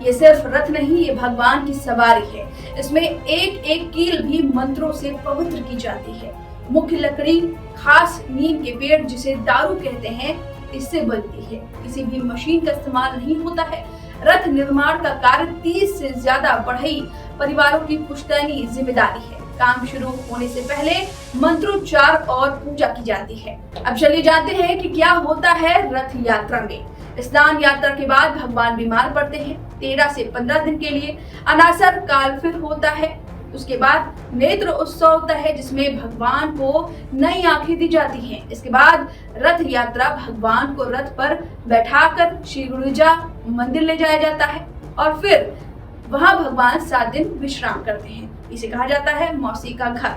ये सिर्फ रथ नहीं, ये भगवान की सवारी है। इसमें एक एक कील भी मंत्रों से पवित्र की जाती है। मुख्य लकड़ी खास नीम के पेड़, जिसे दारू कहते हैं, इससे बनती है। किसी भी मशीन का इस्तेमाल नहीं होता है। रथ निर्माण का कार्य 30 से ज्यादा बढ़ई परिवारों की पुश्तैनी जिम्मेदारी है। काम शुरू होने से पहले मंत्रोच्चार और पूजा की जाती है। अब चलिए जानते हैं कि क्या होता है रथ यात्रा में। स्नान यात्रा के बाद भगवान बीमार पड़ते हैं। 13 से 15 दिन के लिए अनासर काल फिर होता है। उसके बाद नेत्र उत्सव होता है, जिसमें भगवान को नई आंखें दी जाती हैं। इसके बाद रथ यात्रा भगवान को रथ पर बैठाकर श्री गुंडिचा मंदिर ले जाया जाता है और फिर वहां भगवान 7 दिन विश्राम करते हैं। इसे कहा जाता है मौसी का घर।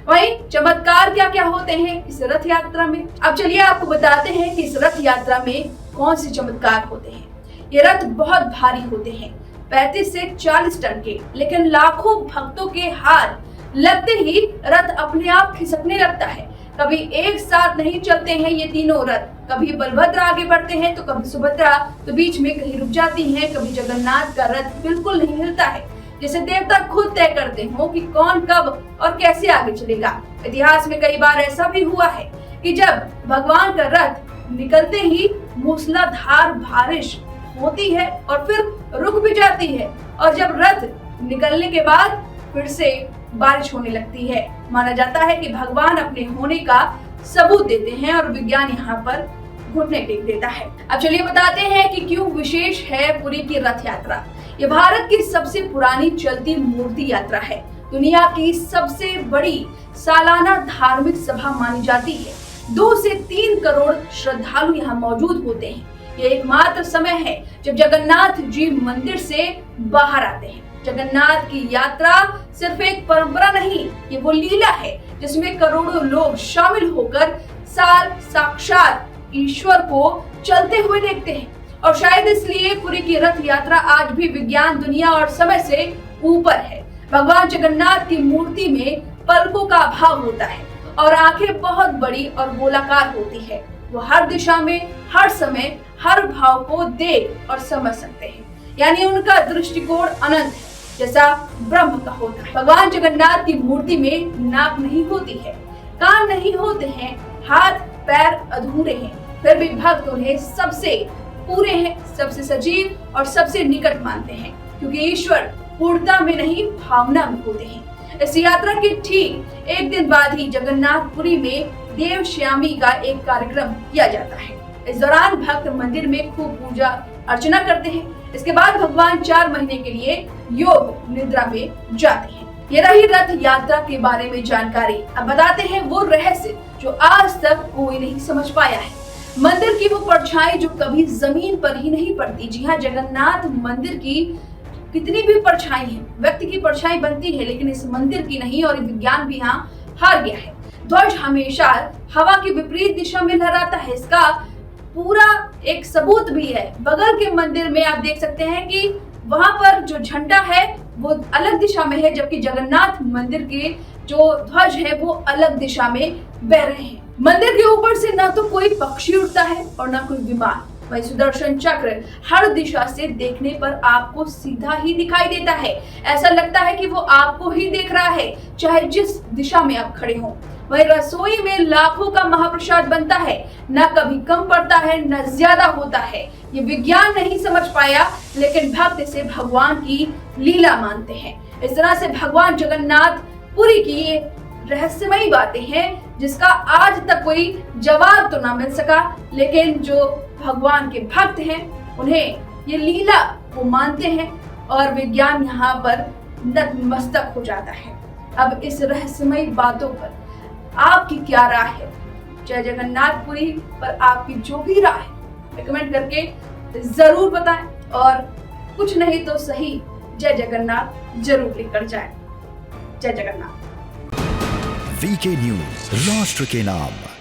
वहीं चमत्कार क्या क्या होते हैं इस रथ यात्रा में, अब चलिए आपको बताते हैं कि इस रथ यात्रा में कौन से चमत्कार होते हैं। ये रथ बहुत भारी होते हैं, 35 से 40 टन के, लेकिन लाखों भक्तों के हाथ लगते ही रथ अपने आप खिसकने लगता है। कभी एक साथ नहीं चलते हैं ये तीनों रथ, कभी बलभद्र आगे बढ़ते हैं तो कभी सुभद्रा, तो बीच में कहीं रुक जाती हैं। कभी जगन्नाथ का रथ बिल्कुल नहीं हिलता है, जैसे देवता खुद तय करते हो कि कौन कब और कैसे आगे चलेगा। इतिहास में कई बार ऐसा भी हुआ है कि जब भगवान का रथ निकलते ही मूसलाधार बारिश होती है और फिर रुक भी जाती है, और जब रथ निकलने के बाद फिर से बारिश होने लगती है। माना जाता है कि भगवान अपने होने का सबूत देते हैं और विज्ञान यहाँ पर घुटने टेक देता है। अब चलिए बताते हैं कि क्यों विशेष है पुरी की रथ यात्रा। ये भारत की सबसे पुरानी चलती मूर्ति यात्रा है। दुनिया की सबसे बड़ी सालाना धार्मिक सभा मानी जाती है। 2 से 3 करोड़ श्रद्धालु यहाँ मौजूद होते हैं। ये एकमात्र समय है जब जगन्नाथ जी मंदिर से बाहर आते हैं। जगन्नाथ की यात्रा सिर्फ एक परंपरा नहीं, ये वो लीला है जिसमें करोड़ों लोग शामिल होकर साक्षात ईश्वर को चलते हुए देखते हैं। और शायद इसलिए पुरी की रथ यात्रा आज भी विज्ञान, दुनिया और समय से ऊपर है। भगवान जगन्नाथ की मूर्ति में पलकों का अभाव होता है और आंखें बहुत बड़ी और गोलाकार होती है। वो हर दिशा में, हर समय, हर भाव को देख और समझ सकते हैं, यानी उनका दृष्टिकोण अनंत है, जैसा ब्रह्म का होता है। भगवान जगन्नाथ की मूर्ति में नाक नहीं होती है, कान नहीं होते हैं, हाथ पैर अधूरे हैं, फिर भी भक्त उन्हें सबसे पूरे हैं, सबसे सजीव और सबसे निकट मानते हैं, क्योंकि ईश्वर पूर्णता में नहीं, भावना में होते हैं। इस यात्रा के ठीक एक दिन बाद ही जगन्नाथपुरी में देवश्यामी का एक कार्यक्रम किया जाता है। इस दौरान भक्त मंदिर में खूब पूजा अर्चना करते हैं। इसके बाद भगवान 4 महीने के लिए योग निद्रा में जाते हैं। ये रही रथ यात्रा के बारे में जानकारी। अब बताते हैं वो रहस्य जो आज तक कोई नहीं समझ पाया है। मंदिर की वो परछाई जो कभी जमीन पर ही नहीं पड़ती। जी हाँ, जगन्नाथ मंदिर की कितनी भी परछाई है, व्यक्ति की परछाई बनती है, लेकिन इस मंदिर की नहीं, और विज्ञान भी यहाँ हार गया है। ध्वज हमेशा हवा की विपरीत दिशा में लहराता है। इसका पूरा एक सबूत भी है। बगल के मंदिर में आप देख सकते हैं कि वहां पर जो झंडा है वो अलग दिशा में है, जबकि जगन्नाथ मंदिर के जो ध्वज है वो अलग दिशा में बह रहे हैं। मंदिर के ऊपर से ना तो कोई पक्षी उड़ता है और ना कोई विमान। वही सुदर्शन चक्र हर दिशा से देखने पर आपको सीधा ही दिखाई देता है। ऐसा लगता है कि वो आपको ही देख रहा है, चाहे जिस दिशा में आप खड़े हों। वही रसोई में लाखों का महाप्रसाद बनता है, ना कभी कम पड़ता है न ज्यादा होता है। ये विज्ञान नहीं समझ पाया, लेकिन भक्त इसे भगवान की लीला मानते हैं। इस तरह से भगवान जगन्नाथ पुरी की ये रहस्यमयी बातें हैं जिसका आज तक कोई जवाब तो ना मिल सका, लेकिन जो भगवान के भक्त हैं उन्हें ये लीला वो मानते हैं और विज्ञान यहाँ पर नतमस्तक हो जाता है। अब इस रहस्यमयी बातों पर आपकी क्या राय है? जय जगन्नाथपुरी पर आपकी जो भी राय है कमेंट करके जरूर बताएं, और कुछ नहीं तो सही जय जगन्नाथ जरूर लिखकर जाएं। जय जगन्नाथ। वीके न्यूज, राष्ट्र के नाम।